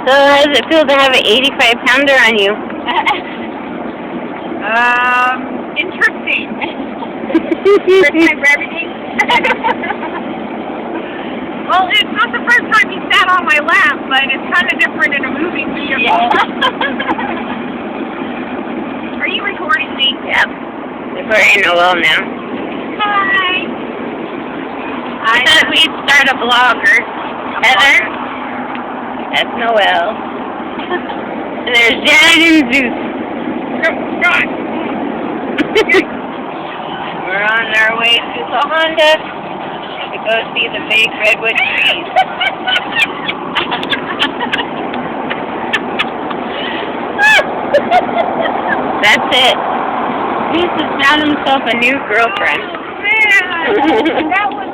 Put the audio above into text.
So how does it feel to have an 85-pounder on you? Interesting. First time for everything. Well, it's not the first time he sat on my lap, but it's kind of different in a moving vehicle. Yeah. Are you recording me? Yep. We're in Noel now. Hi. I thought we'd start a blogger. Heather? That's Noel. And there's Janet and Zeus. God. We're on our way to the Honda to go see the big redwood trees. That's it. Zeus has found himself a new girlfriend. Oh, man. That